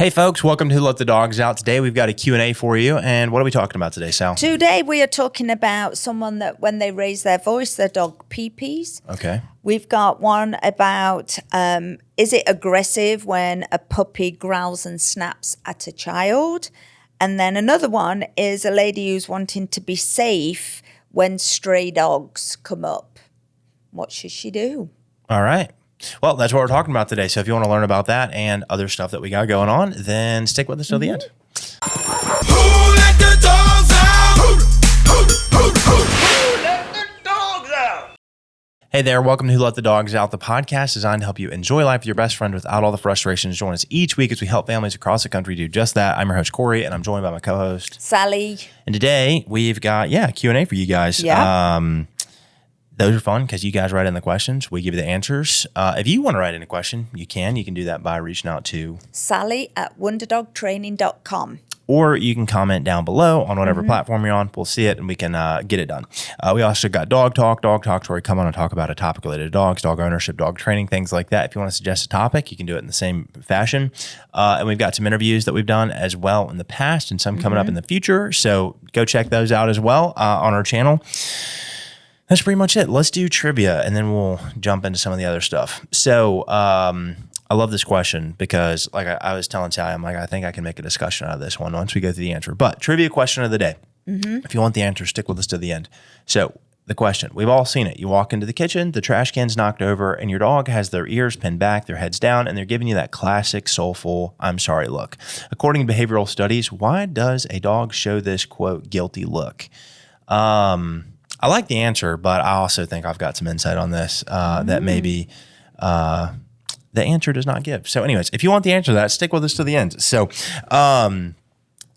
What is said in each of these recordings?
Hey folks, welcome to Who Let the Dogs Out. Today we've got a Q&A for you, and what are we talking about today, Sal? Today we are talking about someone that when they raise their voice, their dog pee-pees. Okay. We've got one about, is it aggressive when a puppy growls and snaps at a child? And then another one is a lady who's wanting to be safe when stray dogs come up. What should she do? All right. Well, that's what we're talking about today. So if you want to learn about that and other stuff that we got going on, then stick with us till the end. Who let the dogs out? Who let the dogs out? Hey there, welcome to Who Let the Dogs Out, the podcast designed to help you enjoy life with your best friend without all the frustrations. Join us each week as we help families across the country do just that. I'm your host, Corey, and I'm joined by my co-host, Sally. And today we've got, Q&A for you guys. Yeah. Those are fun because you guys write in the questions. We give you the answers. If you want to write in a question, you can. You can do that by reaching out to Sally at wonderdogtraining.com. Or you can comment down below on whatever platform you're on. We'll see it and we can get it done. We also got Dog Talk where we come on and talk about a topic related to dogs, dog ownership, dog training, things like that. If you want to suggest a topic, you can do it in the same fashion. And we've got some interviews that we've done as well in the past and some coming up in the future. So go check those out as well on our channel. That's pretty much it. Let's do trivia and then we'll jump into some of the other stuff. So I love this question because like I was telling Sally, I'm like, I think I can make a discussion out of this one once we go through the answer. But trivia question of the day. If you want the answer, stick with us to the end. So the question, we've all seen it. You walk into the kitchen, the trash can's knocked over, and your dog has their ears pinned back, their heads down, and they're giving you that classic soulful, I'm sorry look. According to behavioral studies, why does a dog show this, quote, guilty look? I like the answer, but I also think I've got some insight on this that maybe the answer does not give. So anyways, if you want the answer to that, stick with us to the end. So and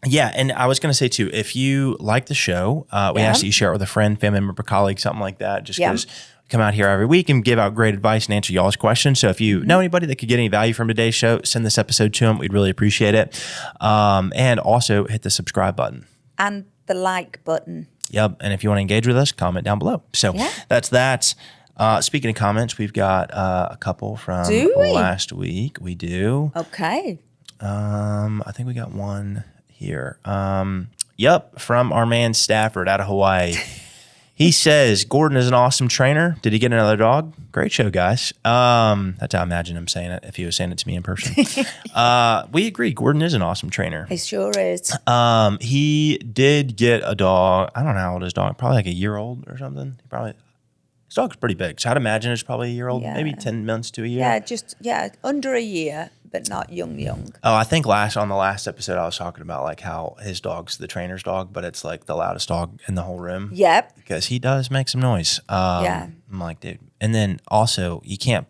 I was going to say too, if you like the show, we ask that you share it with a friend, family member, colleague, something like that, just because we come out here every week and give out great advice and answer y'all's questions. So if you know anybody that could get any value from today's show, send this episode to them. We'd really appreciate it. And also hit the subscribe button. And the like button. Yep. And if you want to engage with us, comment down below. So that's that. Speaking of comments, we've got a couple from last week. We do. Okay. I think we got one here. From our man Stafford out of Hawaii. He says, Gordon is an awesome trainer. Did he get another dog? Great show, guys. That's how I imagine him saying it if he was saying it to me in person. We agree. Gordon is an awesome trainer. He sure is. He did get a dog. I don't know how old his dog, probably like a year old or something. His dog's pretty big. So I'd imagine it's probably a year old, maybe 10 months to a year. Yeah, under a year, but not young. Oh, I think on the last episode, I was talking about like how his dog's the trainer's dog, but it's like the loudest dog in the whole room. Yep. Because he does make some noise. I'm like, dude. And then also, you can't,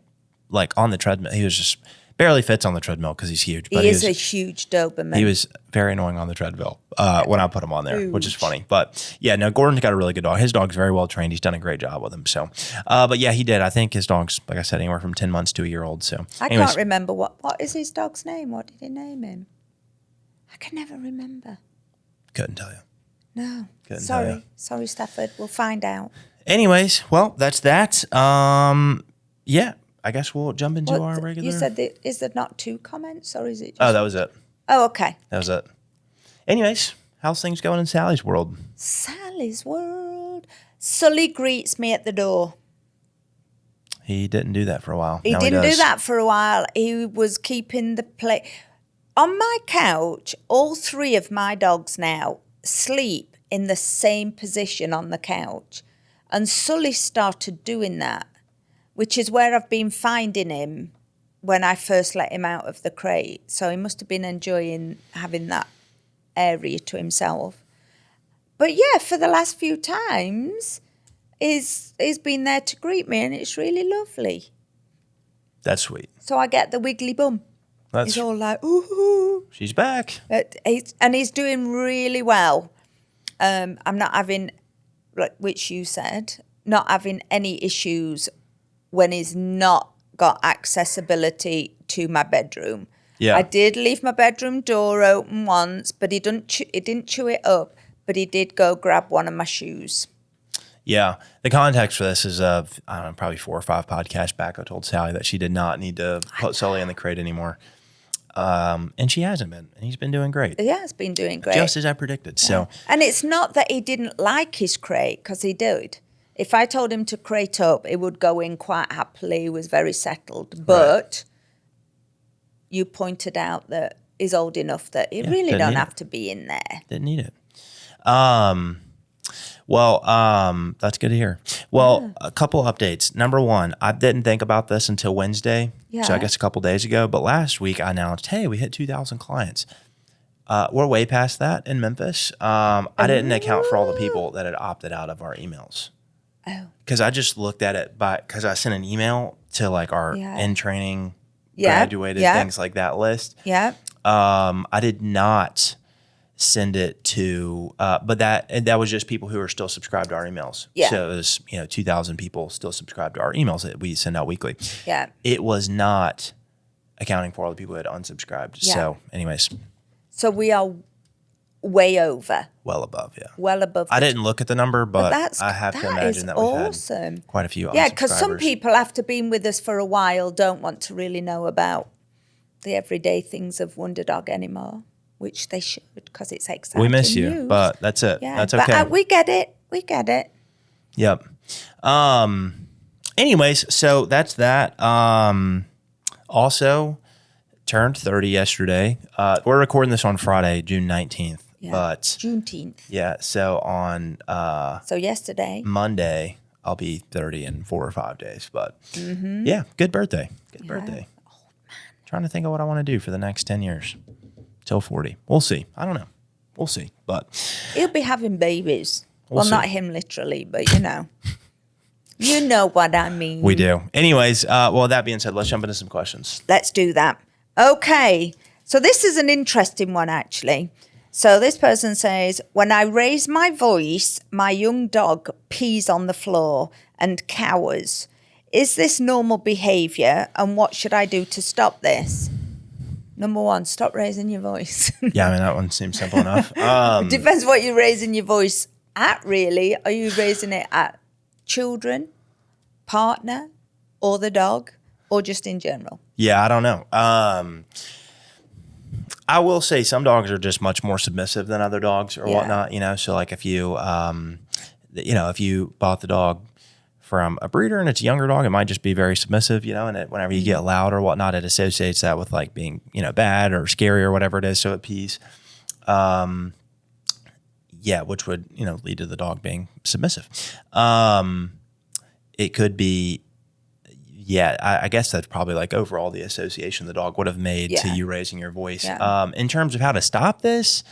like on the treadmill, he was just barely fits on the treadmill because he's huge. But he is a huge Doberman. He was very annoying on the treadmill when I put him on there, which is funny. But yeah, no, Gordon's got a really good dog. His dog's very well trained. He's done a great job with him. So, but yeah, he did. I think his dog's, like I said, anywhere from 10 months to a year old. So I can't remember what is his dog's name. What did he name him? I can never remember. Couldn't tell you. No. Couldn't tell you. Sorry, Stafford. We'll find out. Anyways, well, that's that. I guess we'll jump into our regular. You said is there not 2 comments or is it just... Oh, that was it. Oh, okay. That was it. Anyways, how's things going in Sally's world? Sally's world. Sully greets me at the door. He didn't do that for a while. He didn't do that for a while. He was keeping the play. On my couch, all 3 of my dogs now sleep in the same position on the couch. And Sully started doing that, which is where I've been finding him when I first let him out of the crate. So he must have been enjoying having that area to himself. But yeah, for the last few times, he's been there to greet me, and it's really lovely. That's sweet. So I get the wiggly bum. He's all like, ooh. She's back. He's doing really well. I'm not having, like which you said, not having any issues when he's not got accessibility to my bedroom. Yeah. I did leave my bedroom door open once, but he didn't chew it up, but he did go grab one of my shoes. Yeah. The context for this is, I don't know, probably 4 or 5 podcasts back, I told Sally that she did not need to put Sully in the crate anymore. And she hasn't been. And he's been doing great. He has been doing great. Just as I predicted. So, and it's not that he didn't like his crate, because he did. If I told him to crate up, he would go in quite happily. He was very settled. But you pointed out that he's old enough that he really don't have to be in there. Didn't need it. That's good to hear. Well, a couple updates. Number one, I didn't think about this until Wednesday. Yeah. So I guess a couple days ago. But last week I announced, hey, we hit 2,000 clients. We're way past that in Memphis. I didn't account for all the people that had opted out of our emails. Oh. Because I just looked at it because I sent an email to like our in training, graduated, things like that list. Yeah. I did not send it to, but that was just people who are still subscribed to our emails. Yeah. So it was 2,000 people still subscribed to our emails that we send out weekly. Yeah. It was not accounting for all the people who had unsubscribed. Yeah. So, anyways. So we are way over. Well above, yeah. Well above. I didn't look at the number, but I have to that imagine that we've awesome. had quite a few unsubscribers. Yeah, because some people, after being with us for a while, don't want to really know about the everyday things of Wonder Dog anymore, which they should, because it's exciting. We miss you, news. but that's it. Yeah, that's okay. But we get it. We get it. Yep. Anyways, so that's that. Also, turned 30 yesterday. We're recording this on Friday, June 19th. Yeah. But Juneteenth. yeah, so on So yesterday. Monday, I'll be 30 in 4 or 5 days. But yeah, good birthday. Good birthday. Trying to think of what I want to do for the next 10 years till 40. We'll see. I don't know. We'll see. But He'll be having babies. We'll Well, not see. him literally, but you know. You know what I mean. we do. Anyways, well, that being said, let's jump into some questions. Let's do that. Okay. So this is an interesting one, actually. So this person says, when I raise my voice, my young dog pees on the floor and cowers. Is this normal behavior, and what should I do to stop this? Number one, stop raising your voice. Yeah, I mean, that one seems simple enough. Depends what you're raising your voice at, really. Are you raising it at children, partner, or the dog, or just in general? Yeah, I don't know. I will say some dogs are just much more submissive than other dogs or whatnot, So like if you, if you bought the dog from a breeder and it's a younger dog, it might just be very submissive, and whenever you get loud or whatnot, it associates that with like being, bad or scary or whatever it is. So it pees. Which would, lead to the dog being submissive. It could be, I guess that's probably like overall the association the dog would have made to you raising your voice. Yeah. In terms of how to stop this,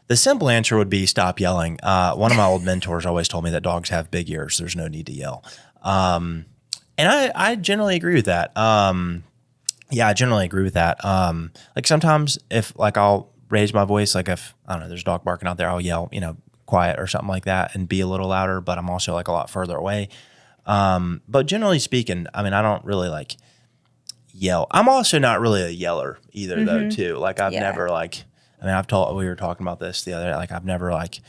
the simple answer would be stop yelling. One of my old mentors always told me that dogs have big ears. There's no need to yell. And I generally agree with that. I generally agree with that. Like sometimes if like I'll raise my voice, like if, I don't know, there's a dog barking out there, I'll yell, quiet or something like that and be a little louder, but I'm also like a lot further away. But generally speaking, I mean, I don't really like yell. I'm also not really a yeller either though too. Like I've never we were talking about this the other day, like I've never like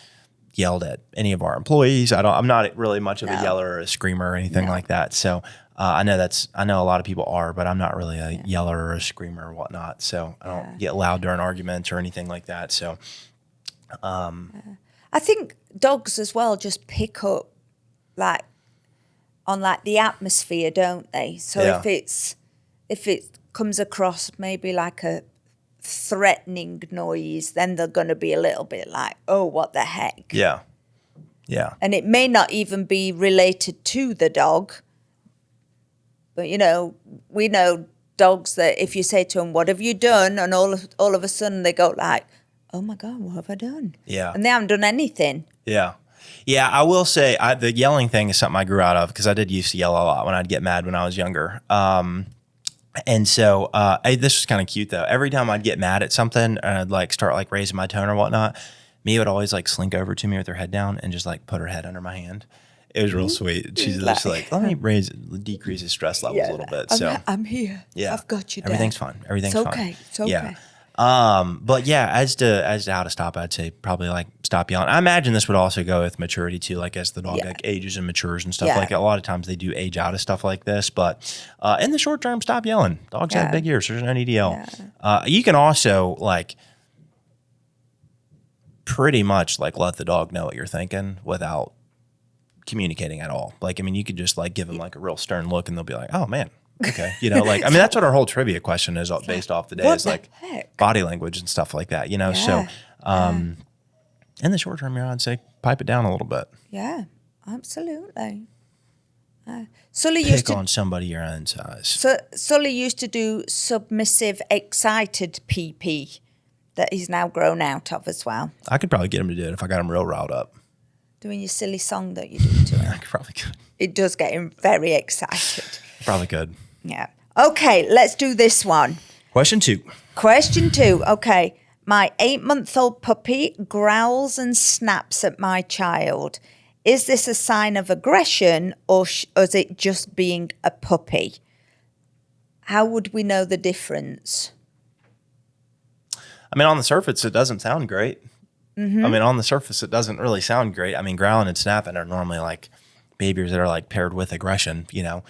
yelled at any of our employees. I'm not really much of a yeller or a screamer or anything like that. So I know a lot of people are, but I'm not really a yeller or a screamer or whatnot. So I don't get loud during arguments or anything like that. So I think dogs as well just pick up like on like the atmosphere, don't they? So if it comes across maybe like a threatening noise, then they're going to be a little bit like, oh, what the heck? Yeah. And it may not even be related to the dog. But, we know dogs that if you say to them, what have you done? And all of a sudden they go like, oh, my God, what have I done? Yeah. And they haven't done anything. Yeah. Yeah, I will say the yelling thing is something I grew out of because I did used to yell a lot when I'd get mad when I was younger. And so this was kind of cute, though. Every time I'd get mad at something and I'd like start like raising my tone or whatnot, Mia would always like slink over to me with her head down and just like put her head under my hand. It was real sweet. She's just like, let me decrease his stress levels a little bit. So I'm here. yeah, I've got you. Everything's fine. Everything's fine. It's okay. It's okay. Yeah. But yeah, as to how to stop, I'd say probably like stop yelling. I imagine this would also go with maturity too, like as the dog like ages and matures and stuff. Yeah. Like a lot of times they do age out of stuff like this, but in the short term, stop yelling. Dogs have big ears. There's no need to yell. You can also like pretty much like let the dog know what you're thinking without communicating at all. Like, I mean, you could just like give them like a real stern look and they'll be like, oh man. Okay. You know, like, I mean, that's what our whole trivia question is based off the day What is the like heck? body language and stuff like that, you know? So, in the short term, I'd say pipe it down a little bit. Yeah, absolutely. Sully used Pick to on somebody your own size. Sully used to do submissive, excited PP that he's now grown out of as well. I could probably get him to do it if I got him real riled up. Doing your silly song that you do to him. I probably could. It does get him very excited. Probably could. Yeah. Okay, let's do this one. Question 2. Question 2. Okay. My 8-month-old puppy growls and snaps at my child. Is this a sign of aggression or is it just being a puppy? How would we know the difference? I mean, on the surface, it doesn't sound great. I mean, on the surface, it doesn't really sound great. I mean, growling and snapping are normally like behaviors that are like paired with aggression, you know?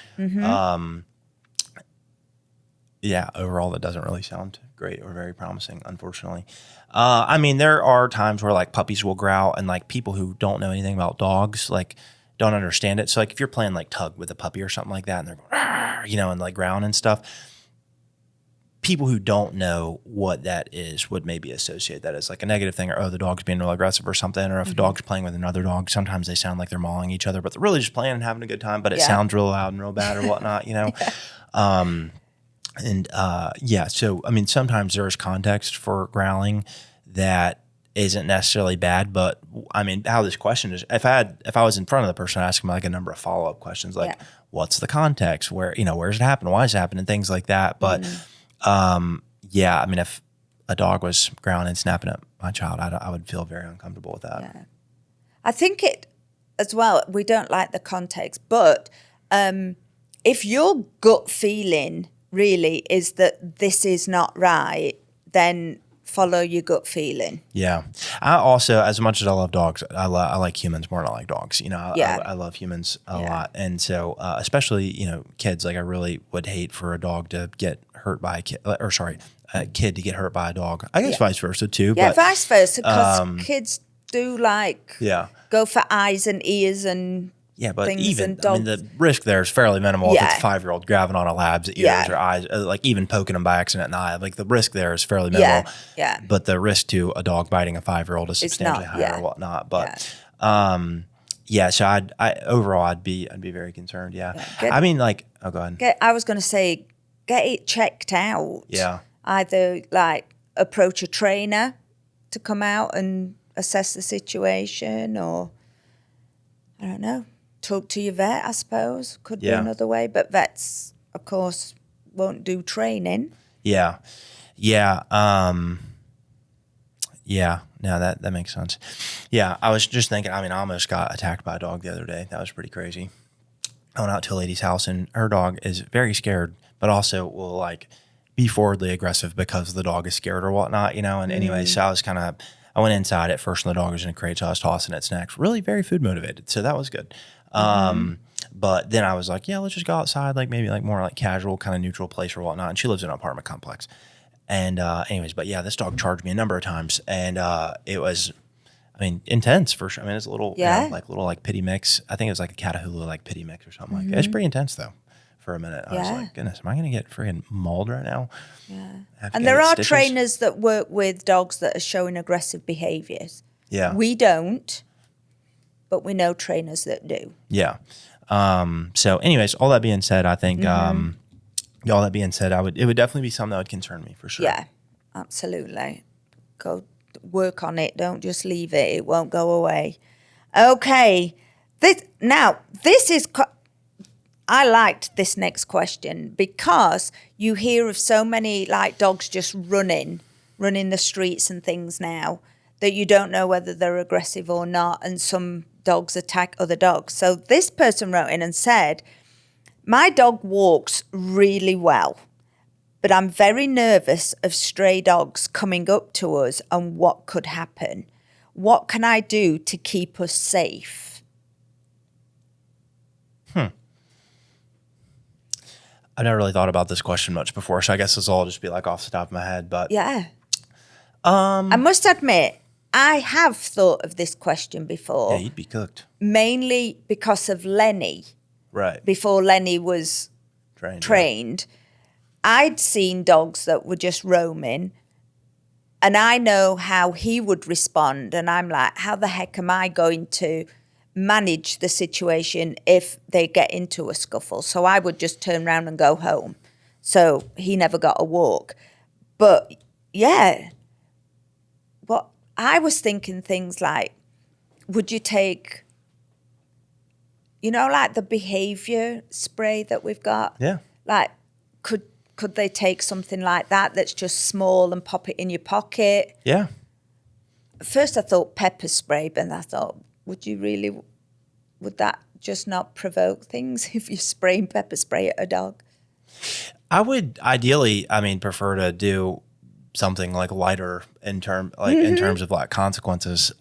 Yeah, overall, that doesn't really sound great or very promising, unfortunately. I mean, there are times where like puppies will growl and like people who don't know anything about dogs, like don't understand it. So like if you're playing like tug with a puppy or something like that and they're going, "Arr," you know, and like growling and stuff, people who don't know what that is would maybe associate that as like a negative thing or, oh, the dog's being real aggressive or something. Or if a dog's playing with another dog, sometimes they sound like they're mauling each other, but they're really just playing and having a good time, but it sounds real loud and real bad or whatnot, you know? So I mean, sometimes there is context for growling that isn't necessarily bad, but I mean, how this question is, if I was in front of the person asking like a number of follow-up questions, like what's the context, where, you know, where's it happen, why is it happening, things like that. But I mean, if a dog was growling and snapping at my child, I would feel very uncomfortable with that. Yeah. I think it as well, we don't like the context, but if your gut feeling really is that this is not right, then follow your gut feeling. Yeah. I also, as much as I love dogs, I like humans more than I like dogs. You know, I love humans a lot. And so, especially, you know, kids, like I really would hate for a dog to get hurt by a kid to get hurt by a dog. I guess vice versa too. Yeah, but, vice versa, because kids do like go for eyes and ears and but things even, and I mean, dogs. the risk there is fairly minimal if it's a 5-year-old grabbing on a lab's ears or eyes, like even poking them by accident in the eye. Like the risk there is fairly minimal. Yeah. But the risk to a dog biting a 5-year-old is substantially higher or whatnot. But so I'd be very concerned. Yeah. I mean, like, oh, go ahead. I was going to say, get it checked out. Yeah. Either like approach a trainer to come out and assess the situation, or I don't know, talk to your vet, I suppose. Could be another way. But vets, of course, won't do training. Yeah. Yeah. No, that makes sense. Yeah. I was just thinking, I mean, I almost got attacked by a dog the other day. That was pretty crazy. I went out to a lady's house and her dog is very scared, but also will like be forwardly aggressive because the dog is scared or whatnot, you know? And anyway, so I went inside at first and the dog was in a crate, so I was tossing it snacks, really very food motivated. So that was good. But then I was like, yeah, let's just go outside, like maybe like more like casual, kind of neutral place or whatnot. And she lives in an apartment complex. And but yeah, this dog charged me a number of times and it was, I mean, intense for sure. I mean, it's a little, little pity mix. I think it was like a Catahoula like pity mix or something like that. It's pretty intense though. For a minute, I was like, goodness, am I going to get freaking mauled right now? Yeah. And there are trainers that work with dogs that are showing aggressive behaviors. Yeah. We don't, but we know trainers that do. Yeah. So anyways, all that being said, I think, all that being said, it would definitely be something that would concern me for sure. Yeah, absolutely. Go work on it. Don't just leave it. It won't go away. Okay. This is... I liked this next question because you hear of so many like dogs just running the streets and things now that you don't know whether they're aggressive or not, and some dogs attack other dogs. So this person wrote in and said, my dog walks really well, but I'm very nervous of stray dogs coming up to us and what could happen. What can I do to keep us safe? I've never really thought about this question much before, so I guess this will all just be like off the top of my head. But Yeah. I must admit, I have thought of this question before. yeah, you'd be cooked. Mainly because of Lenny. Right. Before Lenny was trained, I'd seen dogs that were just roaming, and I know how he would respond. And I'm like, how the heck am I going to manage the situation if they get into a scuffle? So I would just turn around and go home. So he never got a walk. But yeah, what I was thinking things like, would you take, like the behavior spray that we've got? Yeah. Like, could they take something like that that's just small and pop it in your pocket? Yeah. First I thought pepper spray, but I thought, would that just not provoke things if you're spraying pepper spray at a dog? I would ideally, prefer to do something like lighter in terms of like consequences,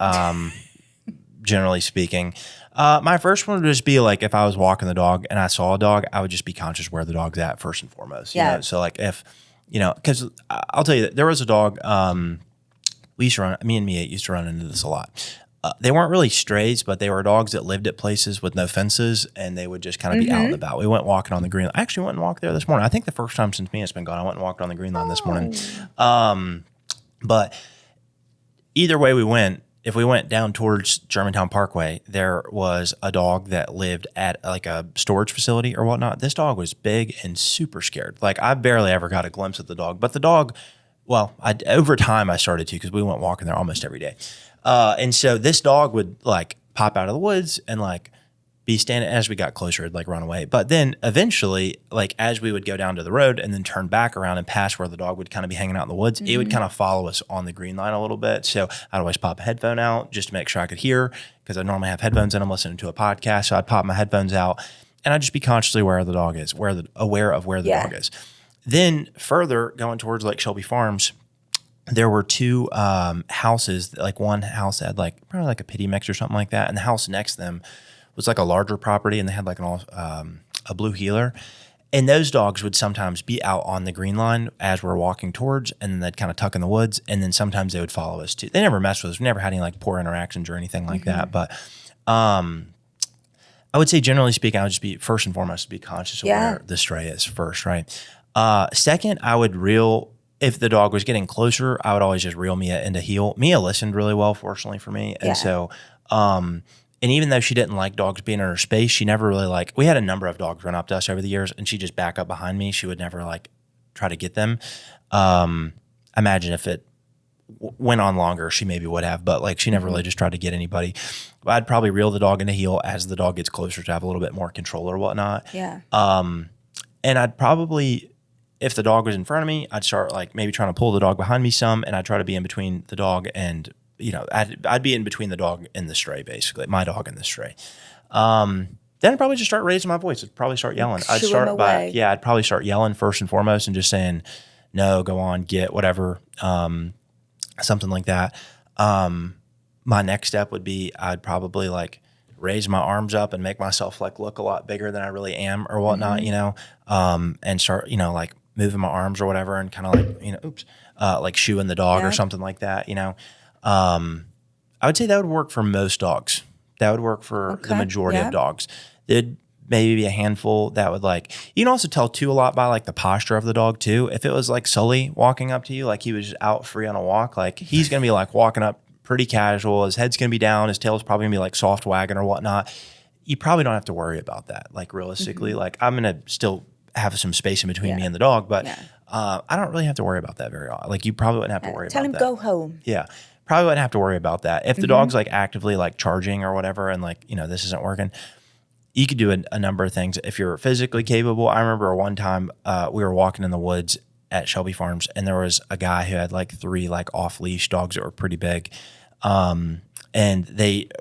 generally speaking. My first one would just be like, if I was walking the dog and I saw a dog, I would just be conscious where the dog's at first and foremost. You know? So like if, because I'll tell you that there was a dog, me and Mia used to run into this a lot. They weren't really strays, but they were dogs that lived at places with no fences, and they would just kind of be out and about. We went walking on the green line. I actually went and walked there this morning. I think the first time since Mia's been gone, I went and walked on the green line this morning. But either way we went, if we went down towards Germantown Parkway, there was a dog that lived at like a storage facility or whatnot. This dog was big and super scared. Like I barely ever got a glimpse of the dog, but the dog, over time I started to, because we went walking there almost every day. And so this dog would like pop out of the woods and like be standing as we got closer, it'd like run away. But then eventually, like as we would go down to the road and then turn back around and pass where the dog would kind of be hanging out in the woods, it would kind of follow us on the green line a little bit. So I'd always pop a headphone out just to make sure I could hear, because I normally have headphones in. I'm listening to a podcast. So I'd pop my headphones out and I'd just be consciously aware of the dog is, aware of where the dog is. Then further going towards like Shelby Farms, there were two houses. Like one house had like probably like a pity mix or something like that, and the house next to them was like a larger property, and they had like a blue heeler. And those dogs would sometimes be out on the green line as we're walking towards, and then they'd kind of tuck in the woods, and then sometimes they would follow us too. They never messed with us. We never had any like poor interactions or anything like that. But I would say generally speaking, I would just be first and foremost to be conscious of where the stray is first, right? Second, I would if the dog was getting closer, I would always just reel Mia into heel. Mia listened really well, fortunately for me. And so, and even though she didn't like dogs being in her space, she never really we had a number of dogs run up to us over the years, and she'd just back up behind me. She would never like try to get them. Imagine if it went on longer, she maybe would have, but like she never really just tried to get anybody. I'd probably reel the dog into heel as the dog gets closer to have a little bit more control or whatnot. Yeah. And I'd probably, if the dog was in front of me, I'd start like maybe trying to pull the dog behind me some, and I'd try to be in between the dog and, I'd be in between the dog and the stray, basically, my dog and the stray. Then I'd probably just start raising my voice. I'd probably start yelling. I'd probably start yelling first and foremost and just saying, no, go on, get whatever, something like that. My next step would be I'd probably like raise my arms up and make myself like look a lot bigger than I really am or whatnot, and start, like moving my arms or whatever, and kind of like, like shooing the dog or something like that, I would say that would work for most dogs. That would work for the majority of dogs. There'd maybe be a handful that would you can also tell too a lot by like the posture of the dog too. If it was like Sully walking up to you, like he was just out free on a walk, like he's going to be like walking up pretty casual. His head's going to be down. His tail's probably going to be like soft wagging or whatnot. You probably don't have to worry about that. Like realistically, like I'm going to still have some space in between me and the dog, but I don't really have to worry about that very often. Like you probably wouldn't have to worry about that. Tell him go home. Yeah. Probably wouldn't have to worry about that. If the dog's like actively like charging or whatever, and like, this isn't working, you could do a number of things if you're physically capable. I remember one time we were walking in the woods at Shelby Farms, and there was a guy who had like 3 like off leash dogs that were pretty big. And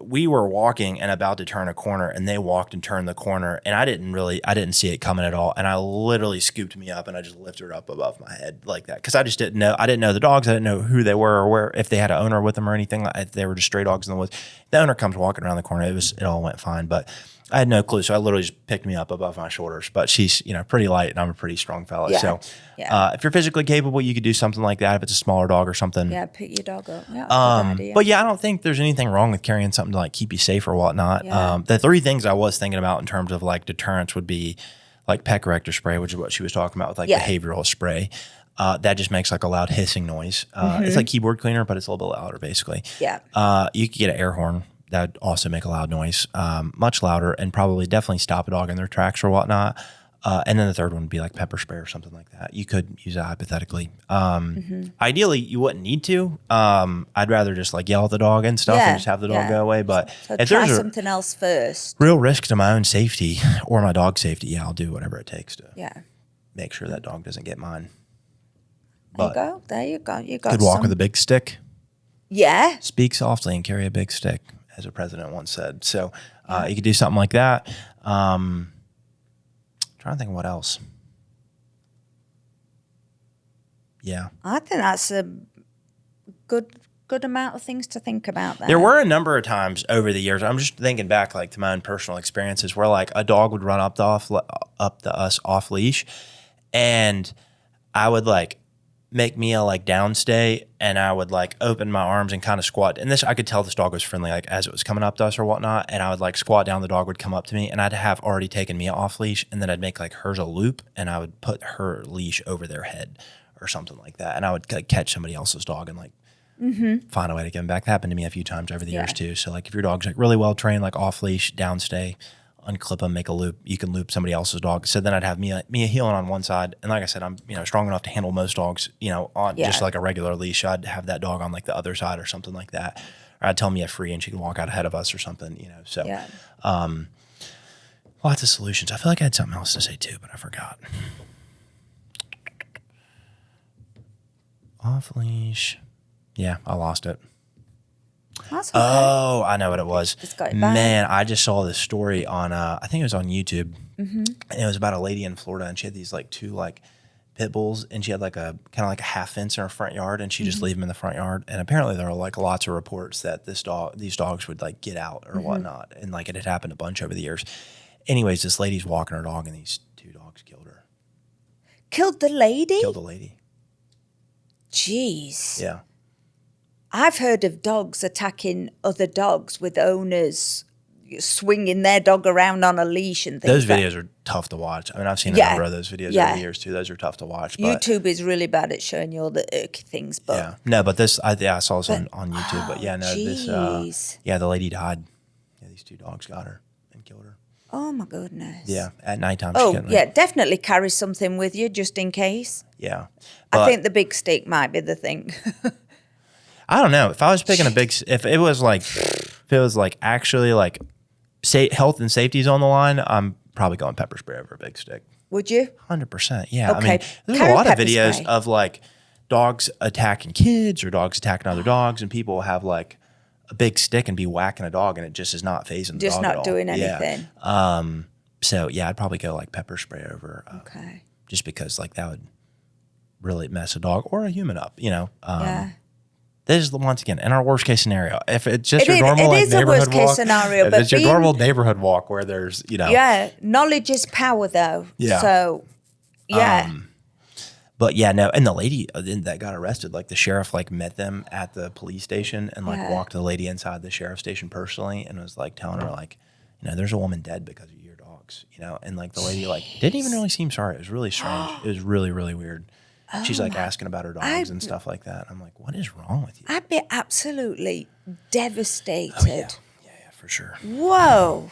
we were walking and about to turn a corner, and they walked and turned the corner, and I didn't see it coming at all. And I literally scooped me up and I just lifted her up above my head like that. Cause I just didn't know the dogs. I didn't know who they were or if they had an owner with them or anything. If they were just stray dogs in the woods. The owner comes walking around the corner. It all went fine, but I had no clue. So I literally just picked me up above my shoulders, but she's, pretty light and I'm a pretty strong fella. Yeah. So Yeah. if you're physically capable, you could do something like that. If it's a smaller dog or something. Yeah, pick your dog up. Yeah, good idea. But yeah, I don't think there's anything wrong with carrying something to like keep you safe or whatnot. Yeah. The 3 things I was thinking about in terms of like deterrence would be like pet corrector spray, which is what she was talking about with like behavioral spray. That just makes like a loud hissing noise. It's like keyboard cleaner, but it's a little bit louder basically. Yeah. You could get an air horn. That would also make a loud noise, much louder, and probably definitely stop a dog in their tracks or whatnot. And then the third one would be like pepper spray or something like that. You could use that hypothetically. Ideally, you wouldn't need to. I'd rather just like yell at the dog and stuff and just have the dog go away. But So if try there's something else first. real risk to my own safety or my dog's safety, I'll do whatever it takes to make sure that dog doesn't get mine. There you go. You got Could walk with a big stick. Yeah. Speak softly and carry a big stick, as a president once said. So you could do something like that. Trying to think of what else. Yeah. I think that's a good amount of things to think about there. There were a number of times over the years, I'm just thinking back like to my own personal experiences where like a dog would run up to us off leash, and I would like make me a like downstay, and I would like open my arms and kind of squat. And this, I could tell this dog was friendly, like as it was coming up to us or whatnot. And I would like squat down, the dog would come up to me, and I'd have already taken me off leash. And then I'd make like hers a loop, and I would put her leash over their head or something like that. And I would like, catch somebody else's dog and like find a way to get them back. That happened to me a few times over the years too. So like if your dog's like really well trained, like off leash, downstay, unclip them, make a loop. You can loop somebody else's dog. So then I'd have Mia heeling on one side, and like I said, I'm strong enough to handle most dogs. On just like a regular leash. I'd have that dog on like the other side or something like that. Or I'd tell Mia free, and she can walk out ahead of us or something. So lots of solutions. I feel like I had something else to say too, but I forgot. Off leash. Yeah, I lost it. That's okay. Oh, I know what it was. Just got it back. Man, I just saw this story on, I think it was on YouTube. And it was about a lady in Florida, and she had these like 2 like pit bulls, and she had like a kind of like a half fence in her front yard, and she just leave them in the front yard. And apparently there are like lots of reports that these dogs would like get out or whatnot. And like it had happened a bunch over the years. Anyways, this lady's walking her dog, and these 2 dogs killed her. Killed the lady? Killed the lady. Jeez. Yeah. I've heard of dogs attacking other dogs with owners swinging their dog around on a leash and things. Those videos are tough to watch. I mean, I've seen a number of those videos over the years too. Those are tough to watch. But YouTube is really bad at showing you all the icky things. But yeah, no, but this, I saw this on YouTube. But yeah, no, this, the lady died. Yeah, these 2 dogs got her and killed her. Oh my goodness. Yeah, at nighttime. Definitely carry something with you just in case. Yeah, I think the big stick might be the thing. I don't know if I was picking if it was like actually like health and safety's on the line, I'm probably going pepper spray over a big stick. Would you? 100%. Yeah. Okay. I mean, there's Carry a lot of pepper videos spray. of like dogs attacking kids or dogs attacking other dogs, and people have like a big stick and be whacking a dog, and it just is not phasing the Just dog not at all. doing anything. Yeah. So yeah, I'd probably go like pepper spray over. Okay. Just because like that would really mess a dog or a human up, Yeah. This is once again in our worst case scenario. If it's just your It normal like, is a neighborhood worst case walk, scenario, if but it's your being- normal neighborhood walk where there's Yeah. Knowledge is power, though. Yeah. So, yeah. But yeah, no, and the lady that got arrested, like the sheriff like met them at the police station and like walked the lady inside the sheriff's station personally and was like telling her like, there's a woman dead because of your dogs, and like the lady like didn't even really seem sorry. It was really strange. It was really, really weird. She's like asking about her dogs and stuff like that. I'm like, what is wrong with you? I'd be absolutely devastated. Oh, yeah, for sure. Whoa.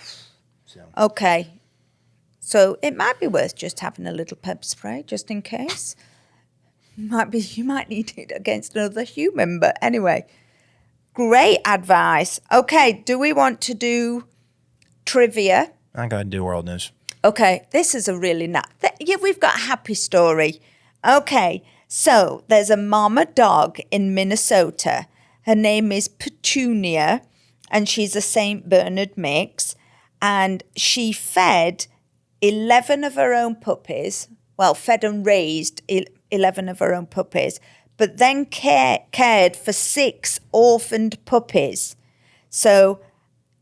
So. Okay. So it might be worth just having a little pepper spray just in case. You might need it against another human, but anyway. Great advice. Okay, do we want to do trivia? I go ahead and do world news. Okay, this is a really we've got a happy story. Okay, so there's a mama dog in Minnesota. Her name is Petunia, and she's a St. Bernard mix, and she fed 11 of her own puppies, well, fed and raised 11 of her own puppies, but then cared for 6 orphaned puppies. So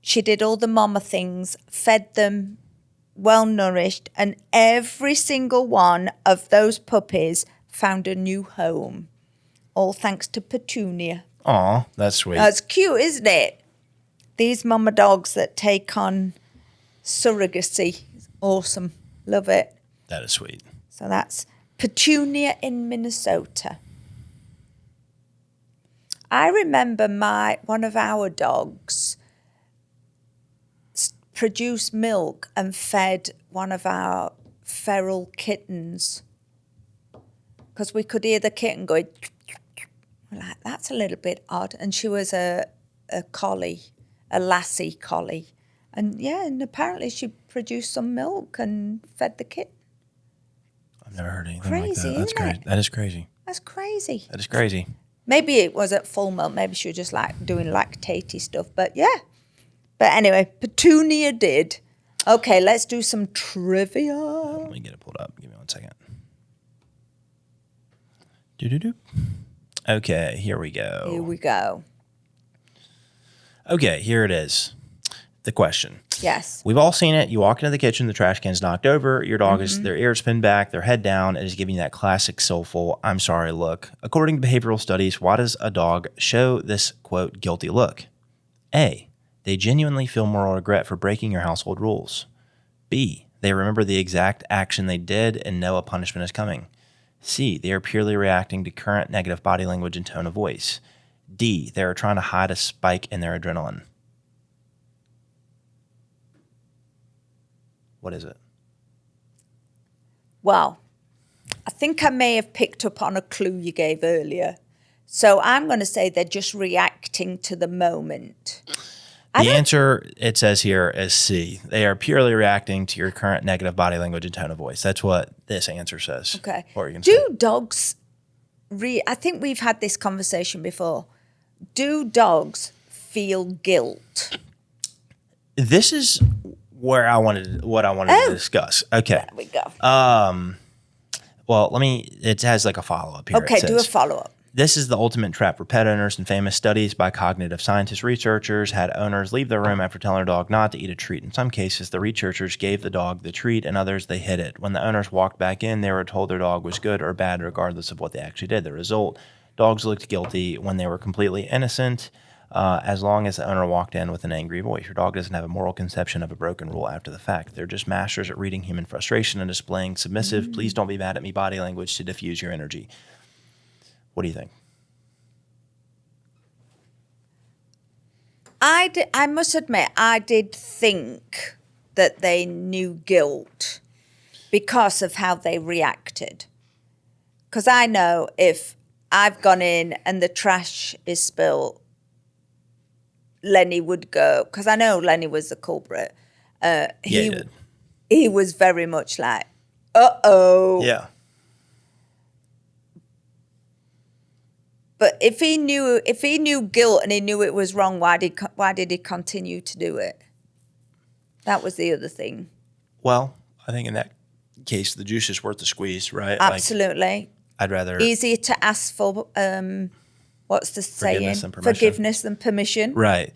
she did all the mama things, fed them well nourished, and every single one of those puppies found a new home. All thanks to Petunia. Aw, that's sweet. That's cute, isn't it? These mama dogs that take on surrogacy. Awesome. Love it. That is sweet. So that's Petunia in Minnesota. I remember one of our dogs produced milk and fed one of our feral kittens, because we could hear the kitten going, we're like, that's a little bit odd. And she was a collie, a lassie collie. And yeah, and apparently she produced some milk and fed the kitten. I've never heard anything Crazy, like that. That's isn't crazy. it? That is crazy. That's crazy. That is crazy. Maybe it was at full milk. Maybe she was just like doing lactatey stuff. But yeah. But anyway, Petunia did. Okay, let's do some trivia. Let me get it pulled up. Give me 1 second. Do. Okay, here we go. Here we go. Okay, here it is. The question. Yes. We've all seen it. You walk into the kitchen, the trash can's knocked over. Your dog is, their ears pinned back, their head down, and is giving you that classic soulful, I'm sorry look. According to behavioral studies, why does a dog show this, quote, guilty look? A, they genuinely feel moral regret for breaking your household rules. B, they remember the exact action they did and know a punishment is coming. C, they are purely reacting to current negative body language and tone of voice. D, they are trying to hide a spike in their adrenaline. What is it? Well, I think I may have picked up on a clue you gave earlier. So I'm going to say they're just reacting to the moment. The answer, it says here, is C. They are purely reacting to your current negative body language and tone of voice. That's what this answer says. Okay. What are you gonna Do say? dogs, I think we've had this conversation before. Do dogs feel guilt? This is what I wanted to discuss. Okay. There we go. Well, it has like a follow-up here. Okay, It do a says, follow-up. this is the ultimate trap for pet owners, and famous studies by cognitive scientist researchers had owners leave their room after telling their dog not to eat a treat. In some cases, the researchers gave the dog the treat, and others, they hid it. When the owners walked back in, they were told their dog was good or bad, regardless of what they actually did. The result, dogs looked guilty when they were completely innocent, as long as the owner walked in with an angry voice. Your dog doesn't have a moral conception of a broken rule after the fact. They're just masters at reading human frustration and displaying submissive, please don't be mad at me body language to diffuse your energy. What do you think? I must admit, I did think that they knew guilt because of how they reacted. Because I know if I've gone in and the trash is spilled, Lenny would go, because I know Lenny was the culprit. He did. He was very much like, uh-oh. Yeah. But if he knew guilt and he knew it was wrong, why did he continue to do it? That was the other thing. Well, I think in that case, the juice is worth the squeeze, right? Absolutely. Like, I'd rather Easier to ask for, what's the saying? Forgiveness than permission. Forgiveness than permission. Right.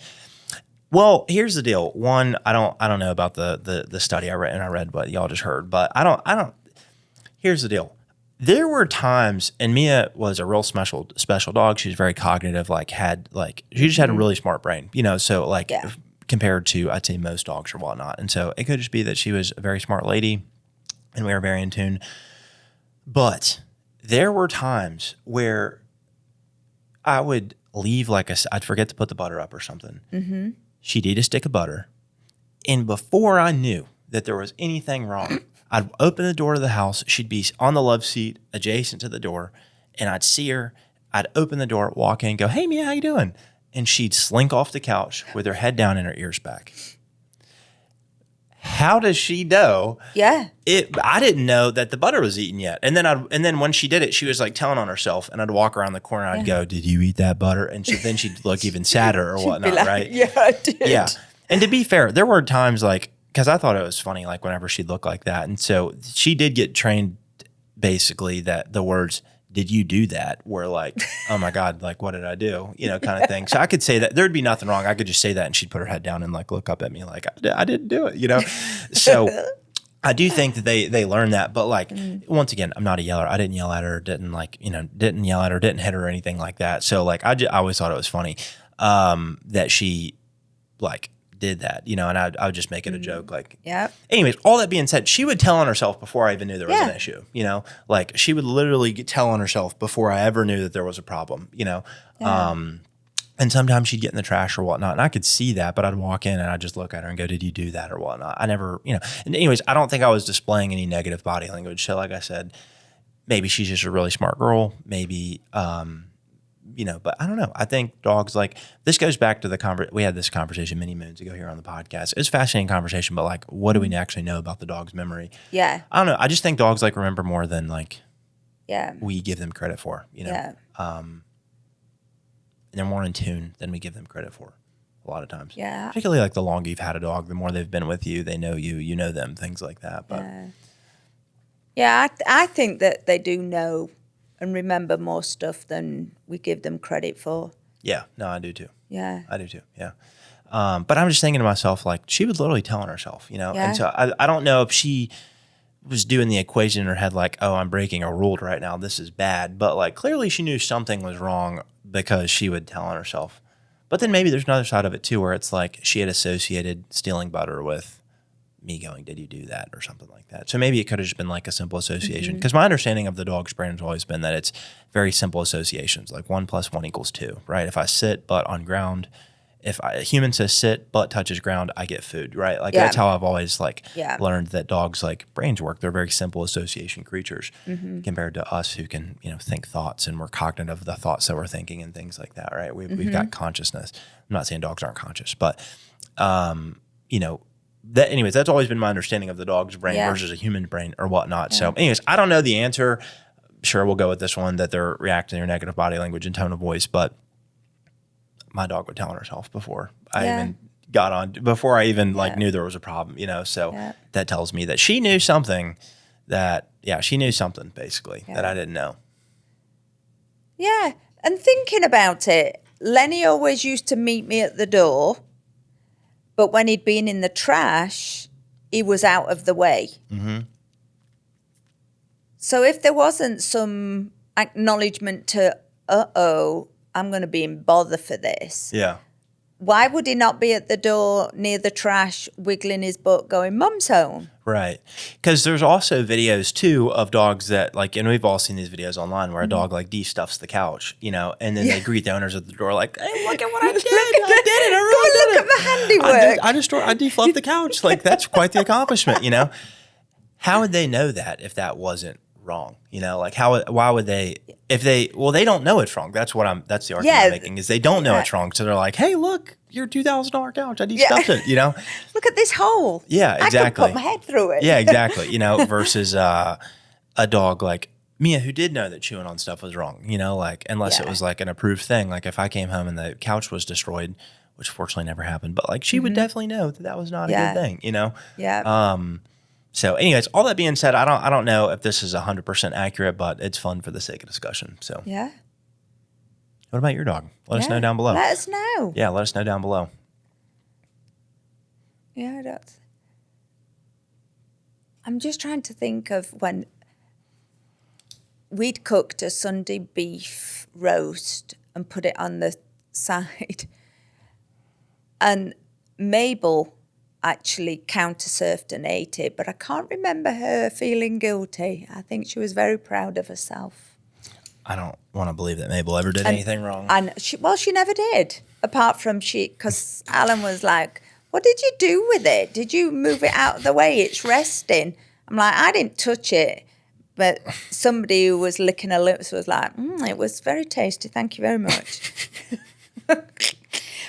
Well, here's the deal. One, I don't know about the study I read what y'all just heard, but I don't. Here's the deal. There were times, and Mia was a real special dog. She was very cognitive, she just had a really smart brain, so compared to, I'd say, most dogs or whatnot. And so it could just be that she was a very smart lady and we were very in tune. But there were times where I would leave, I'd forget to put the butter up or something. Mm-hmm. She'd eat a stick of butter. And before I knew that there was anything wrong, I'd open the door to the house. She'd be on the love seat adjacent to the door, and I'd see her. I'd open the door, walk in, go, "Hey, Mia, how you doing?" And she'd slink off the couch with her head down and her ears back. how does she know? Yeah. I didn't know that the butter was eaten yet. And then when she did it, she was like telling on herself, and I'd walk around the corner. I'd go, "Did you eat that butter?" And then she'd look even sadder or whatnot, Like, right? yeah, I did. Yeah. And to be fair, there were times like, because I thought it was funny, like whenever she'd look like that. And so she did get trained basically that the words, "Did you do that?" were like, "Oh my God, like what did I do?" Kind of thing. So I could say that there'd be nothing wrong. I could just say that and she'd put her head down and like look up at me like, I didn't do it, So I do think that they learn that. But like, once again, I'm not a yeller. I didn't yell at her, didn't yell at her, didn't hit her or anything like that. So like, I always thought it was funny that she like did that, and I would just make it a joke. Like, Yeah. anyways, all that being said, she would tell on herself before I even knew there was an issue, like she would literally tell on herself before I ever knew that there was a problem, and sometimes she'd get in the trash or whatnot, and I could see that, but I'd walk in and I'd just look at her and go, "Did you do that or whatnot?" I never, and anyways, I don't think I was displaying any negative body language. So like I said, maybe she's just a really smart girl. Maybe, but I don't know. I think dogs, like, this goes back to we had this conversation many moons ago here on the podcast. It was a fascinating conversation, but like, what do we actually know about the dog's memory? Yeah. I don't know. I just think dogs like remember more than like Yeah. we give them credit for, Yeah. And they're more in tune than we give them credit for a lot of times. Yeah. Particularly like the longer you've had a dog, the more they've been with you, they know you, you know them, things like that. But Yeah, I think that they do know and remember more stuff than we give them credit for. yeah, no, I do too. Yeah. I do too. Yeah. But I'm just thinking to myself, like, she was literally telling herself, Yeah. and so I don't know if she was doing the equation in her head, like, oh, I'm breaking a rule right now. This is bad. But like, clearly she knew something was wrong because she would tell on herself. But then maybe there's another side of it too, where it's like she had associated stealing butter with me going, "Did you do that?" or something like that. So maybe it could have just been like a simple association. Because my understanding of the dog's brain has always been that it's very simple associations, like 1 + 1 = 2, right? If I sit butt on ground, if a human says sit, butt touches ground, I get food, right? Like that's how I've always learned that dogs like brains work. They're very simple association creatures compared to us who can, think thoughts, and we're cognitive of the thoughts that we're thinking and things like that, right? We've got consciousness. I'm not saying dogs aren't conscious, but anyways, that's always been my understanding of the dog's brain versus a human brain or whatnot. So anyways, I don't know the answer. Sure, we'll go with this one, that they're reacting to your negative body language and tone of voice, but my dog would tell on herself before I even got on, before I even knew there was a problem, so that tells me that she knew something she knew something basically that I didn't know. Yeah. And thinking about it, Lenny always used to meet me at the door, but when he'd been in the trash, he was out of the way. Mm-hmm. So if there wasn't some acknowledgement to, I'm going to be in bother for this. Yeah. Why would he not be at the door near the trash, wiggling his butt, going, "Mum's home"? Right. Because there's also videos too of dogs that and we've all seen these videos online where a dog de-stuffs the couch, and then they greet the owners at the door like, "Hey, look at what I did. I did it. I really did it. Look at my handiwork. I defluffed the couch. Like, that's quite the accomplishment, How would they know that if that wasn't wrong? Why would they, they don't know it's wrong. That's the argument I'm making, is they don't know it's wrong. So they're like, "Hey, look, your $2,000 couch. I de-stuffed it, Look at this hole. Yeah, exactly. I could put my head through it. Yeah, exactly. Versus a dog like Mia, who did know that chewing on stuff was wrong, unless it was like an approved thing. Like if I came home and the couch was destroyed, which fortunately never happened, but she would definitely know that was not a good thing, Yeah. So anyways, all that being said, I don't know if this is 100% accurate, but it's fun for the sake of discussion. So Yeah. What about your dog? Let us know down below. Let us know. Yeah, let us know down below. Yeah, I'm just trying to think of when we'd cooked a Sunday beef roast and put it on the side. And Mabel actually counter-surfed and ate it, but I can't remember her feeling guilty. I think she was very proud of herself. I don't want to believe that Mabel ever did anything wrong. And she never did, apart from because Alan was like, "What did you do with it? Did you move it out of the way? It's resting." I'm like, "I didn't touch it." But somebody who was licking her lips was like, "It was very tasty. Thank you very much."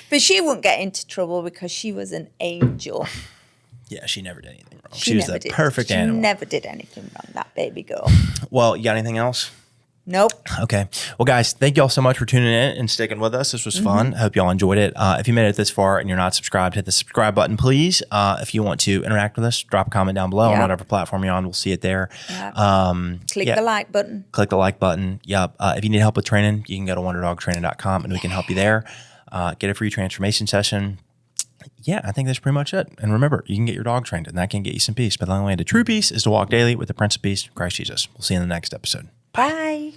But she wouldn't get into trouble because she was an angel. Yeah, she never did anything wrong. She She was never the did. perfect She animal. never did anything wrong, that baby girl. Well, you got anything else? Nope. Okay. Well, guys, thank you all so much for tuning in and sticking with us. This was fun. I hope y'all enjoyed it. If you made it this far and you're not subscribed, hit the subscribe button, please. If you want to interact with us, drop a comment down below on Yeah. whatever platform you're on. We'll see it there. Click yeah. the like button. Click the like button. Yep. If you need help with training, you can go to wonderdogtraining.com and we can help you there. Get a free transformation session. Yeah, I think that's pretty much it. And remember, you can get your dog trained and that can get you some peace. But the only way to true peace is to walk daily with the Prince of Peace, Christ Jesus. We'll see you in the next episode. Bye.